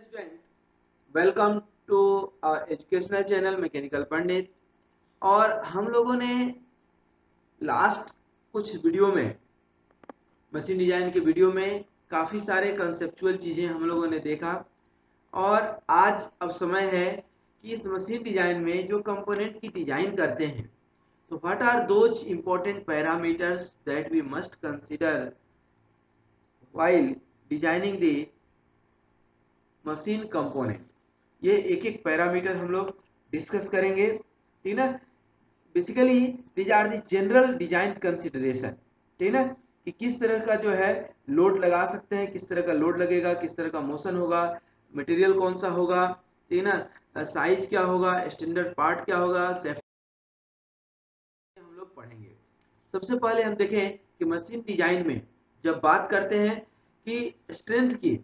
Student, welcome to educational channel mechanical Pandit. और हम लोगों ने लास्ट कुछ वीडियो में मशीन डिजाइन के वीडियो में काफ़ी सारे कंसेप्चुअल चीज़ें हम लोगों ने देखा। और आज अब समय है कि इस मशीन डिजाइन में जो कंपोनेंट की डिजाइन करते हैं, तो what are those important parameters that we must consider while designing the machine component. ये एक एक पैरामीटर हम लोग डिस्कस करेंगे, ठीक ना। Basically these are the general design consideration, ठीक ना, कि किस तरह का जो है लोड लगा सकते हैं, किस तरह का लोड लगेगा, किस तरह का मोशन होगा, मटेरियल कौन सा होगा, ठीक ना, साइज क्या होगा, स्टैंडर्ड पार्ट क्या होगा, सेफ्टी हम लोग पढ़ेंगे। सबसे पहले हम देखें कि मशीन डिजाइन में जब बात करते हैं कि स्ट्रेंथ की,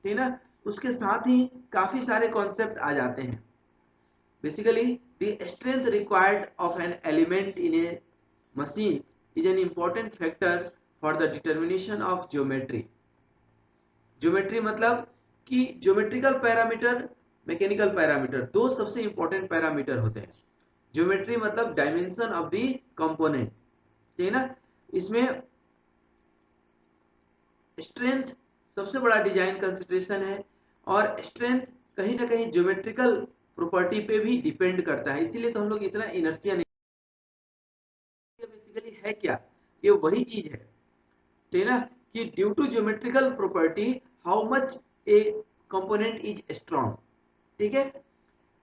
ठीक ना, उसके साथ ही काफी सारे कॉन्सेप्ट आ जाते हैं। Basically the strength required of an element in A machine is an important factor for the determination of geometry. Geometry मतलब कि ज्योमेट्रिकल पैरामीटर, मैकेनिकल पैरामीटर, दो सबसे इंपॉर्टेंट पैरामीटर होते हैं। ज्योमेट्री मतलब डायमेंशन ऑफ द कंपोनेंट, ठीक है ना। इसमें स्ट्रेंथ सबसे बड़ा डिजाइन कंसिडरेशन है, और स्ट्रेंथ कहीं ना कहीं ज्योमेट्रिकल प्रॉपर्टी पे भी डिपेंड करता है। इसीलिए तो हम लोग इतना इनर्शिया नहीं, बेसिकली है क्या, ये वही चीज है, ठीक है ना, कि due to geometrical property how much a component is strong, ठीक है।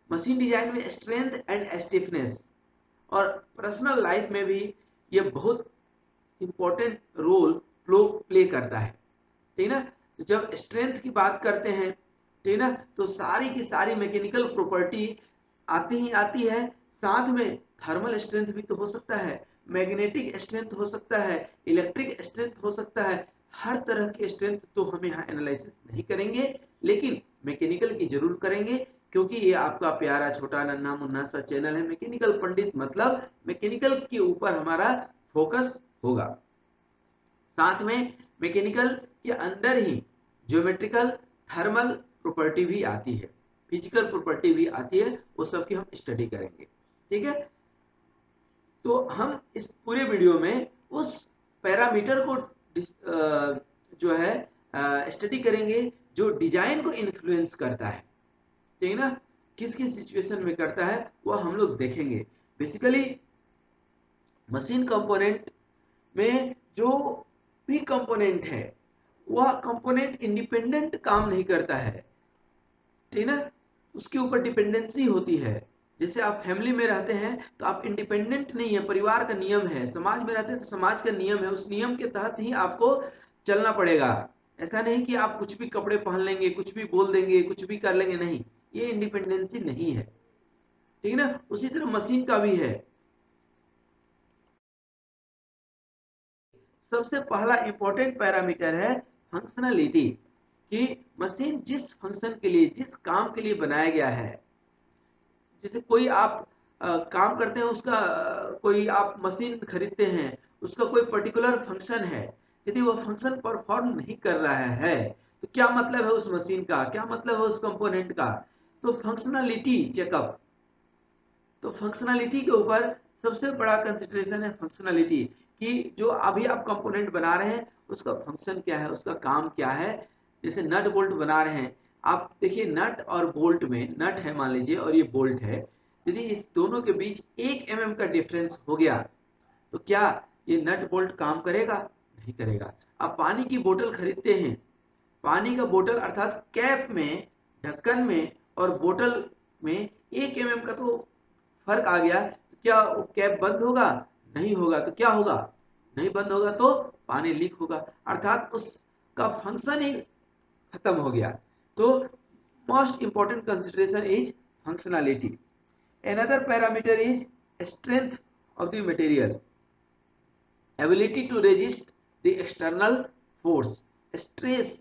मशीन डिजाइन में स्ट्रेंथ एंड स्टिफनेस और पर्सनल लाइफ में भी ये बहुत इंपॉर्टेंट रोल प्ले करता है, ठीक ना। जब स्ट्रेंथ की बात करते हैं, ठीक ना, तो सारी की सारी मैकेनिकल प्रॉपर्टी आती ही आती है। साथ में थर्मल स्ट्रेंथ भी तो हो सकता है, मैग्नेटिक स्ट्रेंथ हो सकता है, इलेक्ट्रिक स्ट्रेंथ हो सकता है। हर तरह की स्ट्रेंथ तो हम यहाँ एनालिसिस नहीं करेंगे, लेकिन मैकेनिकल की जरूर करेंगे, क्योंकि ये आपका प्यारा छोटा नन्हा मुन्ना सा चैनल है मैकेनिकल पंडित, मतलब मैकेनिकल के ऊपर हमारा फोकस होगा। साथ में मैकेनिकल के अंदर ही ज्योमेट्रिकल थर्मल प्रॉपर्टी भी आती है, फिजिकल प्रॉपर्टी भी आती है, वो सब की हम स्टडी करेंगे, ठीक है। तो हम इस पूरे वीडियो में उस पैरामीटर को जो है स्टडी करेंगे जो डिजाइन को इन्फ्लुएंस करता है, ठीक है ना। किस किस सिचुएशन में करता है वो हम लोग देखेंगे। बेसिकली मशीन कंपोनेंट में जो भी कंपोनेंट है, वह कंपोनेंट इंडिपेंडेंट काम नहीं करता है, ठीक ना। उसके ऊपर डिपेंडेंसी होती है। जैसे आप फैमिली में रहते हैं तो आप इंडिपेंडेंट नहीं है, परिवार का नियम है। समाज में रहते हैं तो समाज का नियम है, उस नियम के तहत ही आपको चलना पड़ेगा। ऐसा नहीं कि आप कुछ भी कपड़े पहन लेंगे, कुछ भी बोल देंगे, कुछ भी कर लेंगे, नहीं, ये इंडिपेंडेंसी नहीं है, ठीक है ना। उसी तरह मशीन का भी है। सबसे पहला इंपॉर्टेंट पैरामीटर है फंक्शनलिटी, कि मशीन जिस फंक्शन के लिए, जिस काम के लिए बनाया गया है। जैसे कोई आप काम करते हैं, उसका कोई आप मशीन खरीदते हैं, उसका कोई पर्टिकुलर फंक्शन है, यदि वो फंक्शन परफॉर्म नहीं कर रहा है तो क्या मतलब है उस मशीन का, क्या मतलब है उस कंपोनेंट का। तो फंक्शनलिटी चेकअप, तो फंक्शनलिटी के ऊपर सबसे बड़ा कंसिडरेशन है फंक्शनलिटी, कि जो अभी आप कंपोनेंट बना रहे हैं उसका फंक्शन क्या है, उसका काम क्या है। जैसे नट बोल्ट बना रहे हैं, आप देखिए नट और बोल्ट में, नट है मान लीजिए और ये बोल्ट है, यदि इस दोनों के बीच 1 mm का डिफरेंस हो गया तो क्या ये नट बोल्ट काम करेगा? नहीं करेगा। आप पानी की बोतल खरीदते हैं, पानी का बोतल अर्थात कैप में, ढक्कन में और बोतल में 1 mm का तो फर्क आ गया, तो क्या वो कैप बंद होगा? नहीं होगा। तो क्या होगा? नहीं बंद होगा तो पानी लीक होगा, अर्थात उसका फंक्शन ही खत्म हो गया। तो most important consideration is functionality. another parameter is strength of the material, ability to resist the external force, stress।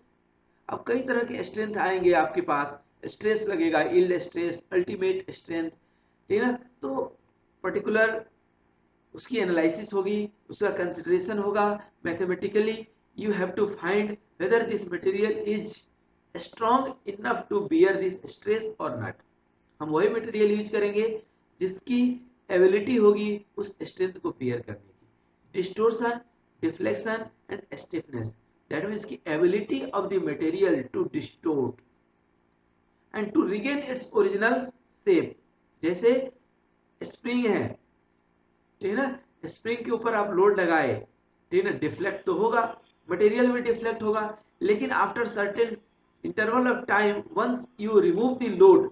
अब कई तरह के स्ट्रेंथ आएंगे आपके पास, स्ट्रेस लगेगा, इल्ड स्ट्रेस, अल्टीमेट स्ट्रेंथ, ठीक है ना। तो पर्टिकुलर उसकी एनालिसिस होगी, उसका कंसिडरेशन होगा। Mathematically you have to find whether this material is strong enough to bear this stress और नॉट। हम वही मटेरियल यूज करेंगे जिसकी एबिलिटी होगी उस स्ट्रेंथ को बियर करने की। Distortion, deflection and stiffness, that means की ability of the material to distort and to regain its original shape. जैसे स्प्रिंग है, ठीक है ना, स्प्रिंग के ऊपर आप लोड लगाए, ठीक है ना, डिफ्लेक्ट तो होगा, मटेरियल भी डिफ्लेक्ट होगा, लेकिन after certain interval of time once you remove the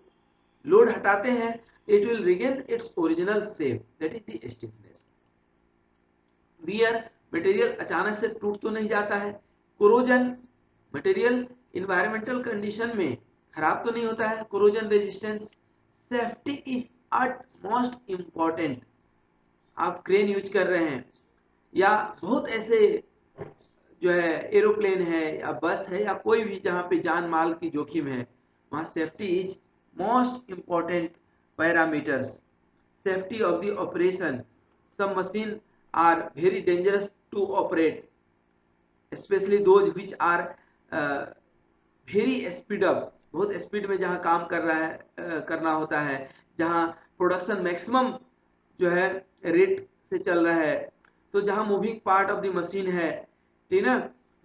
load हटाते हैं, it will regain its original shape, that is the stiffness. Wear, material अचानक से टूट तो नहीं जाता है। कोरोजन, मटेरियल इन्वायरमेंटल कंडीशन में खराब तो नहीं होता है। Corrosion resistance, safety is utmost important. आप क्रेन यूज कर रहे हैं या बहुत ऐसे जो है एरोप्लेन है या बस है या कोई भी जहाँ पे जान माल की जोखिम है, वहाँ safety is most important parameters. Safety of the operation, some machine are very dangerous to operate, especially those which are very speed up, बहुत स्पीड में जहाँ काम कर रहा है करना होता है, जहाँ प्रोडक्शन मैक्सिमम जो है रेट से चल रहा है, तो जहाँ moving part of the machine है, ठीक ना,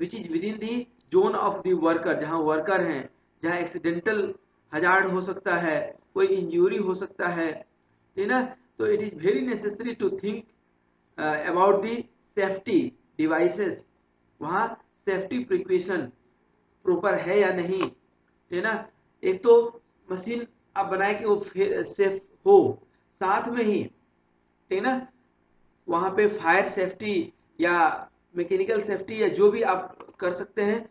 which is with in the zone of the worker, जहाँ वर्कर हैं, जहाँ एक्सीडेंटल हजार्ड हो सकता है, कोई इंजरी हो सकता है, ठीक ना, तो it is very necessary to think about the safety devices. वहाँ सेफ्टी प्रिकॉशन प्रॉपर है या नहीं, है ना। एक तो मशीन आप बनाए कि वो सेफ हो, साथ में ही, ठीक ना, वहाँ पे फायर सेफ्टी या मैकेनिकल सेफ्टी या जो भी आप कर सकते हैं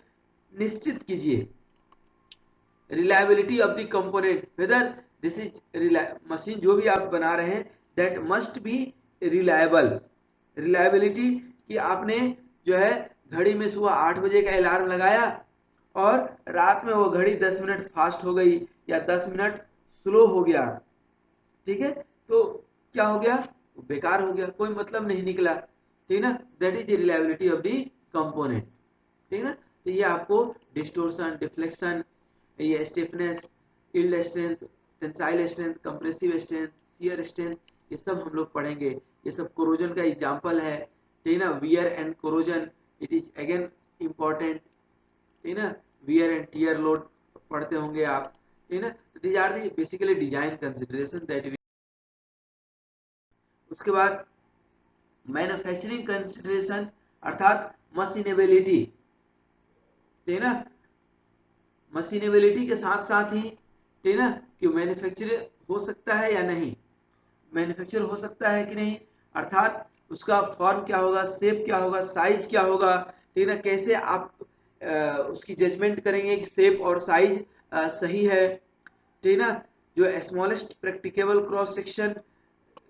निश्चित कीजिए। Reliability of the component, whether this is machine जो भी आप बना रहे हैं that must be reliable. Reliability कि आपने जो है घड़ी में सुबह 8 बजे का अलार्म लगाया और रात में वो घड़ी 10 मिनट फास्ट हो गई या 10 मिनट स्लो हो गया, ठीक है, तो क्या हो गया, बेकार हो गया, कोई मतलब नहीं निकला, ठीक ना। That is the reliability of the component, ठीक ना। तो ये आपको डिस्टोर्शन, डिफ्लेक्शन, ये stiffness, yield strength, tensile strength, compressive strength, shear strength, ये सब हम लोग पढ़ेंगे। ये सब कोरोजन का एग्जांपल है, ठीक ना। Wear and corrosion, it is again important, ठीक ना। वियर एंड टियर लोड पढ़ते होंगे आप, ठीक ना। These are the basically design consideration that. उसके बाद मैन्युफैक्चरिंग कंसिडरेशन अर्थात मशीनेबिलिटी, ठीक ना। मशीनेबिलिटी के साथ साथ ही, ठीक ना, कि मैन्युफैक्चर हो सकता है या नहीं, मैन्युफैक्चर हो सकता है कि नहीं, अर्थात उसका फॉर्म क्या होगा, शेप क्या होगा, साइज क्या होगा, ठीक ना, कैसे आप उसकी जजमेंट करेंगे कि शेप और साइज सही है, ठीक ना। जो smallest practicable cross section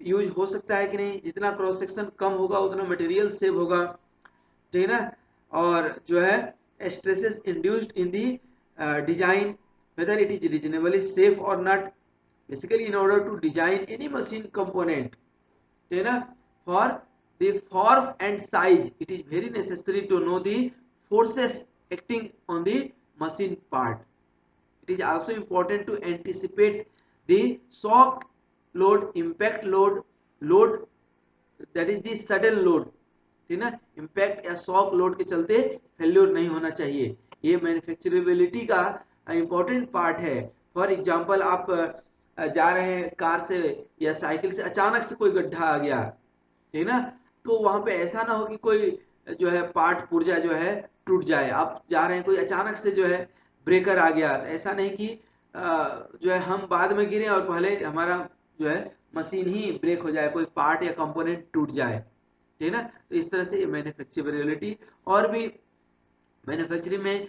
use हो सकता है कि नहीं, जितना क्रॉस सेक्शन कम होगा उतना मटेरियल सेव होगा, ठीक है ना। और जो है stresses induced in the design, whether it is reasonably safe और not, basically in order to design any machine component, ठीक है ना, for the form and size it is very necessary to know the forces acting on the machine part. It is also important to anticipate the shock load, impact load that is the sudden load, ठीक ना, impact या shock load के चलते failure नहीं होना चाहिए। ये मैन्युफैक्चरेबिलिटी का इंपॉर्टेंट पार्ट है। फॉर एग्जांपल आप जा रहे हैं कार से या साइकिल से, अचानक से कोई गड्ढा आ गया, ठीक ना, तो वहां पे ऐसा ना हो कि कोई जो है पार्ट पुर्जा जो है टूट जाए। आप जा रहे हैं, कोई अचानक से जो है ब्रेकर आ गया, तो ऐसा नहीं कि जो है हम बाद में गिरे और पहले हमारा जो है मशीन ही ब्रेक हो जाए, कोई पार्ट या कंपोनेंट टूट जाए, ठीक है ना। तो इस तरह से मैन्युफैक्चरेबिलिटी और भी मैन्युफैक्चरिंग में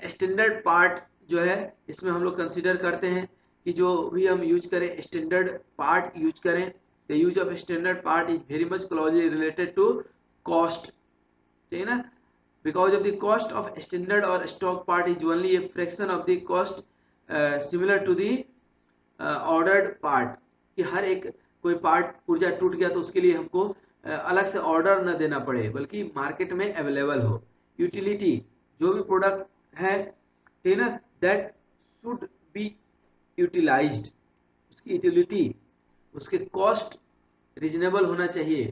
स्टैंडर्ड पार्ट जो है इसमें हम लोग कंसीडर करते हैं कि जो भी हम यूज करें स्टैंडर्ड पार्ट यूज करें। The use of standard part is very much closely related to cost, ठीक है ना, because of the cost of standard or stock part is only a fraction of the cost similar to the ordered part, कि हर एक कोई part पुर्जा टूट गया तो उसके लिए हमको अलग से ऑर्डर न देना पड़े, बल्कि मार्केट में अवेलेबल हो। यूटिलिटी, जो भी प्रोडक्ट है ठीक है ना, दैट शुड बी यूटिलाइज्ड, उसकी यूटिलिटी, उसके कॉस्ट रीजनेबल होना चाहिए।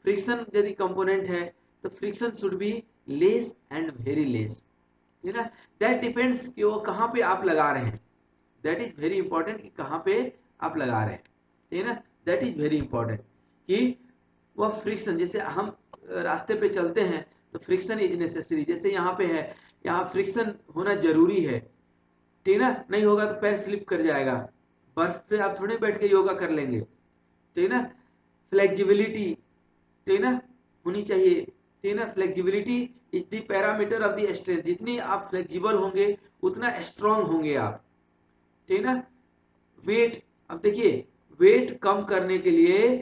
फ्रिक्शन यदि कंपोनेंट है तो friction should be less and very less, है ना। दैट डिपेंड्स कि वो कहाँ पे आप लगा रहे हैं, दैट इज वेरी इंपॉर्टेंट कि कहाँ पे आप लगा रहे हैं, ठीक है ना। दैट इज वेरी इंपॉर्टेंट कि वह फ्रिक्शन, जैसे हम रास्ते पे चलते हैं तो फ्रिक्शन इज नेसेसरी, जैसे यहाँ पे है, यहाँ फ्रिक्शन होना जरूरी है, ठीक है ना। नहीं होगा तो पैर स्लिप कर जाएगा, बर्फ पे आप थोड़े बैठ के योगा कर लेंगे, ठीक है ना। फ्लेक्सिबिलिटी, ठीक है ना, होनी चाहिए, ठीक है ना। Flexibility is the parameter of the strength, जितनी आप फ्लेक्सिबल होंगे उतना स्ट्रांग होंगे आप, ठीक है ना। वेट, अब देखिए वेट कम करने के लिए,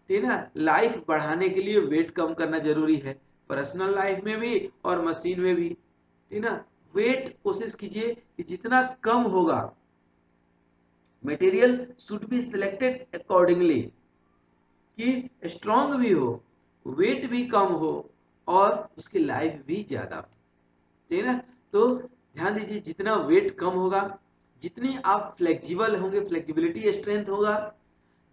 ठीक है ना, लाइफ बढ़ाने के लिए वेट कम करना जरूरी है, पर्सनल लाइफ में भी और मशीन में भी, ठीक है ना। वेट कोशिश कीजिए कि जितना कम होगा, material should be selected accordingly, कि स्ट्रांग भी हो, वेट भी कम हो और उसकी लाइफ भी ज्यादा हो, ठीक है ना। तो ध्यान दीजिए, जितना वेट कम होगा, जितनी आप फ्लेक्सिबल होंगे, फ्लेक्सिबिलिटी स्ट्रेंथ होगा,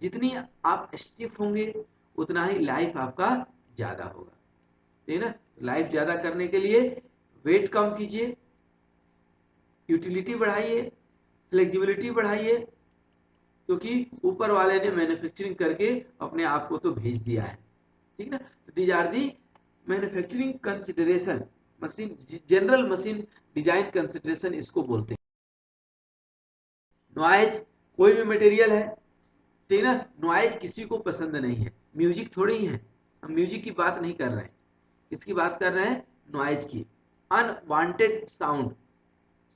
जितनी आप स्टिफ होंगे उतना ही लाइफ आपका ज्यादा होगा, ठीक है ना। लाइफ ज्यादा करने के लिए वेट कम कीजिए, यूटिलिटी बढ़ाइए, फ्लेक्सिबिलिटी बढ़ाइए, क्योंकि ऊपर वाले ने मैन्युफैक्चरिंग करके अपने आप को तो भेज दिया है, ठीक है ना। These are the manufacturing consideration, machine general machine design consideration इसको बोलते हैं। नॉइज, कोई भी मटेरियल है, ठीक है ना, नॉइज किसी को पसंद नहीं है, म्यूजिक थोड़ी ही है, हम म्यूजिक की बात नहीं कर रहे हैं, इसकी बात कर रहे हैं नॉइज की। Unwanted sound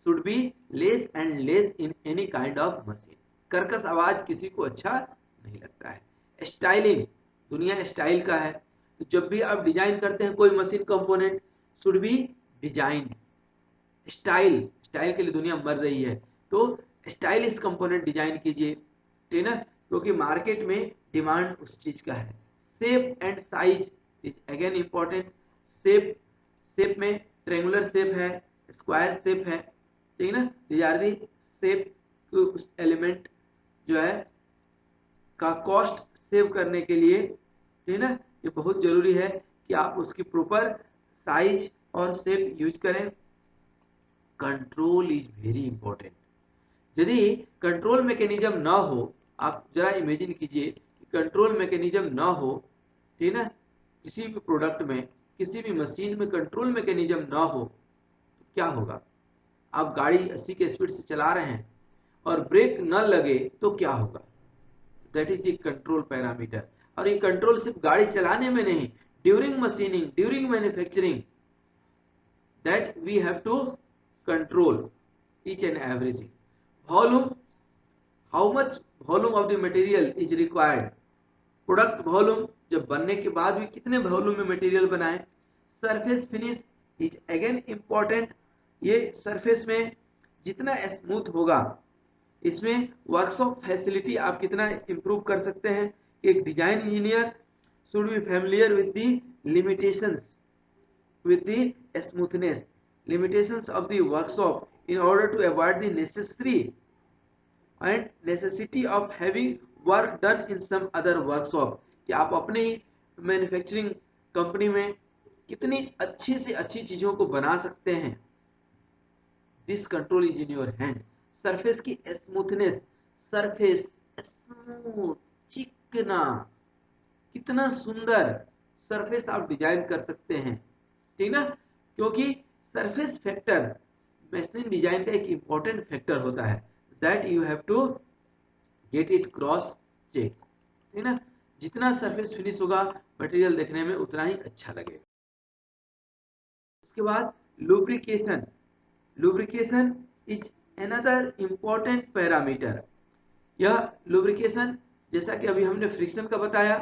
should be less and less in any kind of machine, कर्कश आवाज किसी को अच्छा नहीं लगता है। स्टाइलिंग, दुनिया स्टाइल का है, तो जब भी आप डिजाइन करते हैं कोई machine component, should be design style, style के लिए दुनिया मर रही है, तो स्टाइलिश कंपोनेंट डिजाइन कीजिए, ठीक है ना, क्योंकि मार्केट में डिमांड उस चीज का है। Shape and size is again important. Shape, shape में ट्रेंगुलर शेप है, स्क्वायर शेप है, ठीक है ना, दीज आर दी शेप उस एलिमेंट जो है का कॉस्ट सेव करने के लिए, ठीक है ना, ये बहुत जरूरी है कि आप उसकी प्रॉपर साइज और शेप यूज करें। Control is very important. यदि कंट्रोल मैकेनिज्म ना हो, आप जरा इमेजिन कीजिए कि कंट्रोल मैकेनिज्म ना हो, ठीक है ना, किसी भी प्रोडक्ट में, किसी भी मशीन में कंट्रोल मैकेनिज्म ना हो तो क्या होगा। आप गाड़ी 80 के स्पीड से चला रहे हैं और ब्रेक न लगे तो क्या होगा। That is the control parameter. और ये कंट्रोल सिर्फ गाड़ी चलाने में नहीं, during machining, during manufacturing, that we have to control each and everything. Volume, how much volume of the material is required, product volume, जब बनने के बाद भी कितने वॉल्यूम में मटेरियल बनाएं। Surface finish is again important, ये सरफेस में जितना स्मूथ होगा, इसमें वर्कशॉप फैसिलिटी आप कितना इंप्रूव कर सकते हैं। एक design engineer should be familiar with the limitations, with the smoothness, limitations of the workshop in order to avoid the necessary and necessity of having work done in some other workshop, कि आप अपने manufacturing company में कितनी अच्छी से अच्छी चीजों को बना सकते हैं। This control is in your hand. Surface की स्मूथनेस, सरफेस स्मूथ, चिकना, कितना सुंदर सरफेस आप डिजाइन कर सकते हैं, ठीक ना, क्योंकि सरफेस फैक्टर मशीन डिजाइन का एक इंपॉर्टेंट फैक्टर होता है, that you have to get it cross check, ठीक ना। जितना सरफेस फिनिश होगा मटेरियल देखने में उतना ही अच्छा लगेगा। उसके बाद lubrication, lubrication is another important parameter. यह लुब्रिकेशन, जैसा कि अभी हमने फ्रिक्शन का बताया,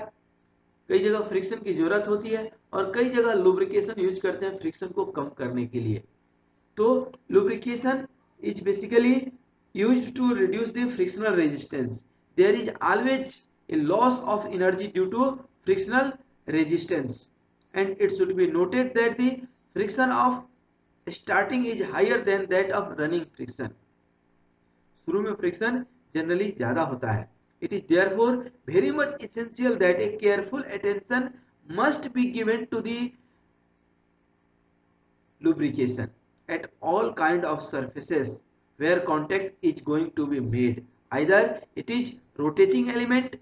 कई जगह फ्रिक्शन की जरूरत होती है और कई जगह लुब्रिकेशन यूज करते हैं फ्रिक्शन को कम करने के लिए। तो lubrication is basically used to reduce the frictional resistance. There is always a loss of energy due to frictional resistance and it should be noted that the friction of starting is higher than that of running friction. शुरू में friction generally ज्यादा होता है. It is therefore very much essential that a careful attention must be given to the lubrication at all kind of surfaces where contact is going to be made. Either it is rotating element,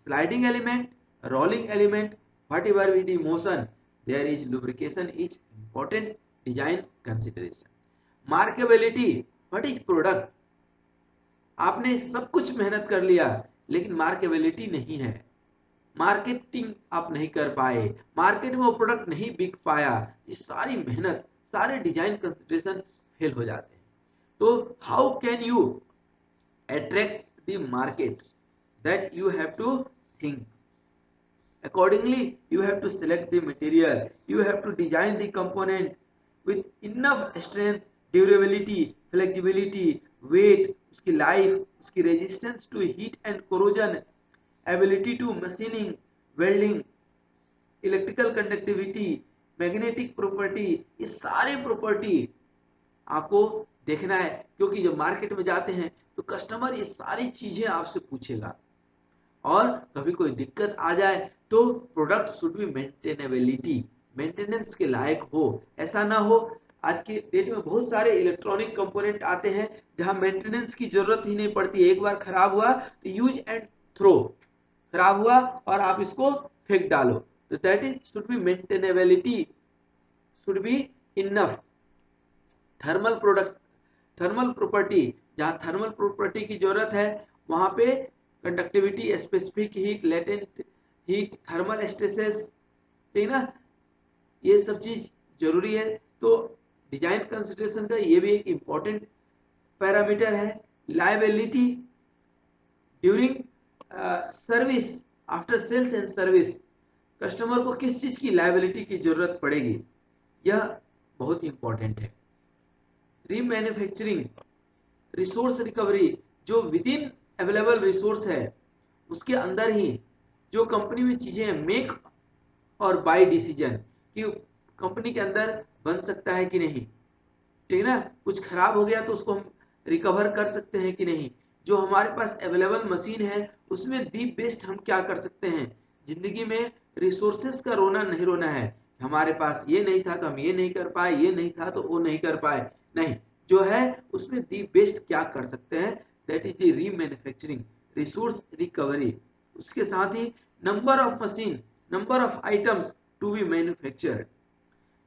sliding element, rolling element, whatever be the motion, there is lubrication is important design consideration. Markability, what is product? आपने सब कुछ मेहनत कर लिया लेकिन मार्केबिलिटी नहीं है, marketing आप नहीं कर पाए, मार्केट में वो प्रोडक्ट नहीं बिक पाया, ये सारी मेहनत, सारे डिजाइन कंसिडरेशन फेल हो जाते हैं. तो how can you attract the market? That you have to think accordingly. You have to select the material, you have to design the component with enough strength, durability, flexibility, weight, उसकी life, उसकी resistance to heat and corrosion, ability to machining, welding, electrical conductivity, magnetic property, ये सारे property आपको देखना है, क्योंकि जब market में जाते हैं तो कस्टमर ये सारी चीजें आपसे पूछेगा और कभी कोई दिक्कत आ जाए तो product should be maintainability, maintenance के लायक हो. ऐसा ना हो, आज के डेट में बहुत सारे इलेक्ट्रॉनिक कंपोनेंट आते हैं जहां मेंटेनेंस की जरूरत ही नहीं पड़ती. एक बार खराब हुआ तो यूज एंड थ्रो, खराब हुआ और आप इसको फेंक डालो. तो that is should be maintainability, should be enough. Thermal product, thermal property, जहां थर्मल प्रॉपर्टी की जरूरत है वहां पे conductivity, specific heat, latent heat, thermal stresses, ठीक ना, ये सब चीज जरूरी है. तो डिजाइन कंसिडरेशन का ये भी एक इंपॉर्टेंट पैरामीटर है. Liability during service, after sales and service, customer को किस चीज की लायबिलिटी की जरूरत पड़ेगी, यह बहुत इंपॉर्टेंट है. रीमैन्युफैक्चरिंग, रिसोर्स रिकवरी, जो विद इन अवेलेबल रिसोर्स है उसके अंदर ही जो कंपनी में चीजें हैं, मेक और बाय डिसीजन, कि कंपनी के अंदर बन सकता है कि नहीं, ठीक ना, कुछ खराब हो गया तो उसको हम रिकवर कर सकते हैं कि नहीं, जो हमारे पास अवेलेबल मशीन है उसमें दी बेस्ट हम क्या कर सकते हैं. जिंदगी में रिसोर्सेस का रोना नहीं रोना है, हमारे पास ये नहीं था तो हम ये नहीं कर पाए, ये नहीं था तो वो नहीं कर पाए, नहीं, जो है उसमें दी बेस्ट क्या कर सकते हैं, that is the remanufacturing, resource recovery. उसके साथ ही number of machine, number of items to be manufactured,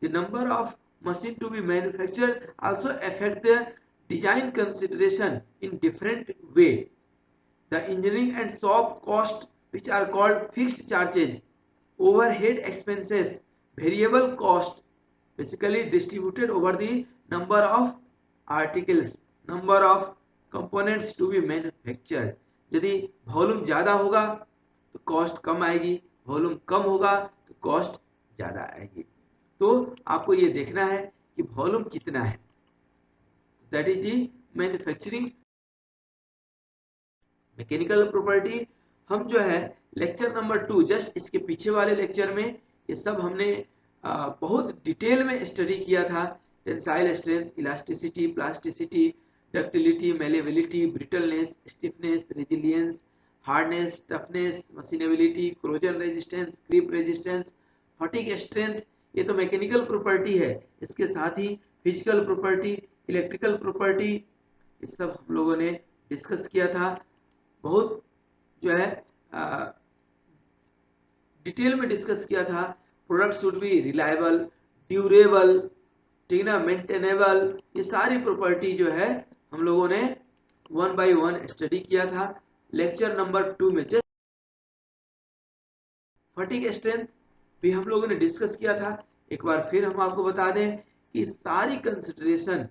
the number of machine to be manufactured also affect the design consideration in different way. The engineering and shop cost, which are called fixed charges, overhead expenses, variable cost, basically distributed over the number of articles, number of components to be manufactured. यदि volume ज्यादा होगा तो cost कम आएगी, volume कम होगा तो cost ज्यादा आएगी. तो आपको ये देखना है कि वॉल्यूम कितना है, that is the manufacturing. Mechanical property हम जो है लेक्चर नंबर 2, जस्ट इसके पीछे वाले लेक्चर में ये सब हमने बहुत डिटेल में स्टडी किया था. Tensile strength, elasticity, plasticity, ductility, malleability, brittleness, stiffness, resilience, hardness, toughness, machinability, corrosion resistance, creep resistance, fatigue strength, ये तो मैकेनिकल प्रॉपर्टी है. इसके साथ ही फिजिकल प्रॉपर्टी, इलेक्ट्रिकल प्रॉपर्टी, ये सब हम लोगों ने डिस्कस किया था. बहुत जो है डिटेल में डिस्कस किया था. Product should be reliable, durable, ठीक ना, मेंटेनेबल, ये सारी प्रॉपर्टी जो है हम लोगों ने 1 by 1 स्टडी किया था. लेक्चर नंबर 2 में जस्ट फटीग स्ट्रेंथ भी हम लोगों ने डिस्कस किया था. एक बार फिर हम आपको बता दें कि सारी कंसिडरेशन,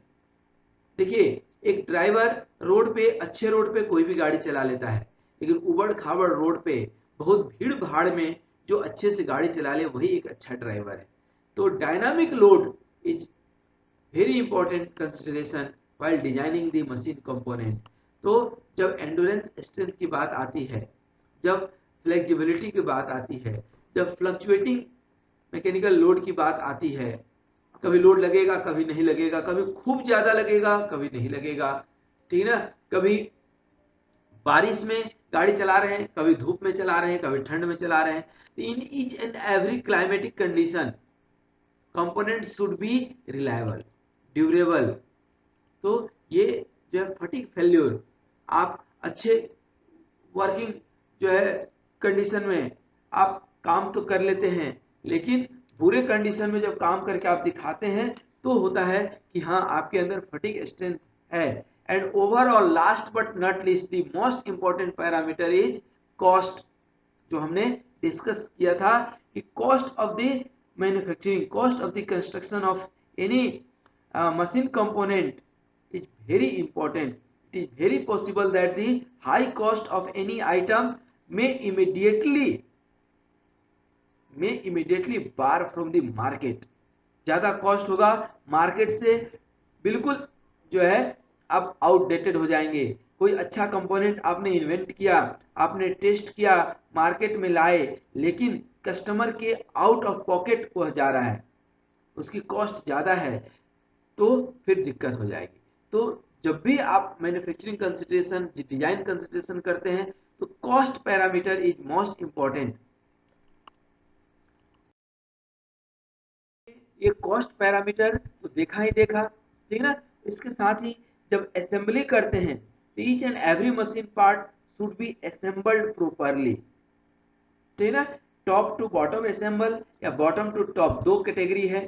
देखिए एक ड्राइवर रोड पे, अच्छे रोड पे कोई भी गाड़ी चला लेता है, लेकिन उबड़ खाबड़ रोड पे बहुत भीड़ भाड़ में जो अच्छे से गाड़ी चला ले वही एक अच्छा ड्राइवर है. तो dynamic load is very important consideration while designing the machine component. तो जब एंडोरेंस स्ट्रेंथ की बात आती है, जब फ्लेक्सिबिलिटी की बात आती है, जब फ्लक्चुएटिंग मैकेनिकल लोड की बात आती है, कभी लोड लगेगा, कभी नहीं लगेगा, कभी खूब ज्यादा लगेगा, कभी नहीं लगेगा, ठीक है ना। कभी बारिश में गाड़ी चला रहे हैं, कभी धूप में चला रहे हैं, कभी ठंड में चला रहे हैं। In each and every climatic condition component should be reliable, durable. तो ये जो है फटीग फेल्योर, आप अच्छे वर्किंग जो है कंडीशन में आप काम तो कर लेते हैं, लेकिन बुरे कंडीशन में जब काम करके आप दिखाते हैं तो होता है कि हाँ आपके अंदर फटीग स्ट्रेंथ है। And overall last but not least the most important parameter is cost, जो हमने डिस्कस किया था कि cost of the manufacturing, cost of the construction of any machine component is very important. It is very possible that the high cost of any item may immediately bar from the market. ज्यादा cost होगा market से, बिल्कुल जो है आप outdated हो जाएंगे। कोई अच्छा कंपोनेंट आपने इन्वेंट किया, आपने टेस्ट किया, मार्केट में लाए, लेकिन कस्टमर के आउट ऑफ पॉकेट वो जा रहा है, उसकी कॉस्ट ज्यादा है, तो फिर दिक्कत हो जाएगी। तो जब भी आप मैन्युफैक्चरिंग कंसिडरेशन, डिजाइन कंसिडरेशन करते हैं, तो cost parameter is most important. ये कॉस्ट पैरामीटर तो देखा ही देखा, ठीक ना। इसके साथ ही जब असेंबली करते हैं तो each and every machine part should be assembled properly, ठीक ना। टॉप टू बॉटम असेंबल या बॉटम टू टॉप, दो कैटेगरी है।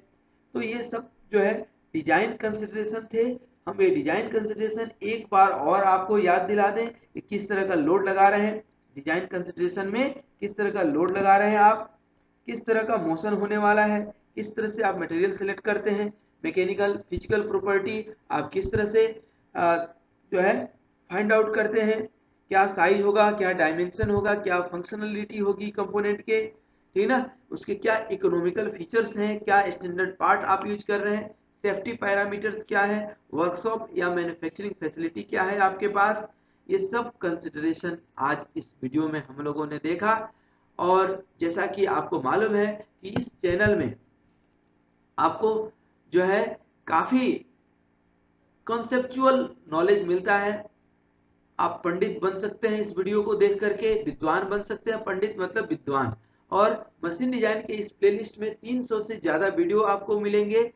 तो ये सब जो है डिजाइन कंसिडरेशन थे। हम ये डिजाइन कंसिडरेशन एक बार और आपको याद दिला दें कि किस तरह का लोड लगा रहे हैं डिजाइन कंसिडरेशन में, किस तरह का लोड लगा रहे हैं आप, किस तरह का मोशन होने वाला है, किस तरह से आप मटेरियल सेलेक्ट करते हैं, मैकेनिकल फिजिकल प्रॉपर्टी आप किस तरह से जो है फाइंड आउट करते हैं, क्या साइज होगा, क्या डायमेंशन होगा, क्या फंक्शनलिटी होगी कंपोनेंट के, ठीक ना। उसके क्या इकोनॉमिकल फीचर्स हैं, क्या स्टैंडर्ड पार्ट आप यूज कर रहे हैं, सेफ्टी पैरामीटर्स क्या है, वर्कशॉप या मैन्युफैक्चरिंग फैसिलिटी क्या है आपके पास। ये सब कंसिडरेशन आज इस वीडियो में हम लोगों ने देखा। और जैसा कि आपको मालूम है कि इस चैनल में आपको जो है काफी कॉन्सेप्चुअल नॉलेज मिलता है। आप पंडित बन सकते हैं, इस वीडियो को देख करके विद्वान बन सकते हैं, पंडित मतलब विद्वान। और मशीन डिजाइन के इस प्लेलिस्ट में 300 से ज्यादा वीडियो आपको मिलेंगे।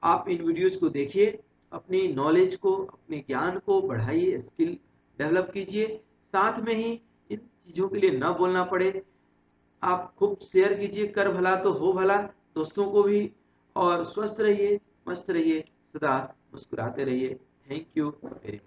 आप इन वीडियोस को देखिए, अपनी नॉलेज को, अपने ज्ञान को बढ़ाइए, स्किल डेवलप कीजिए। साथ में ही इन चीजों के लिए ना बोलना पड़े, आप खूब शेयर कीजिए, कर भला तो हो भला, दोस्तों को भी। और स्वस्थ रहिए, मस्त रहिए, सदा मुस्कुराते रहिए। Thank you very much.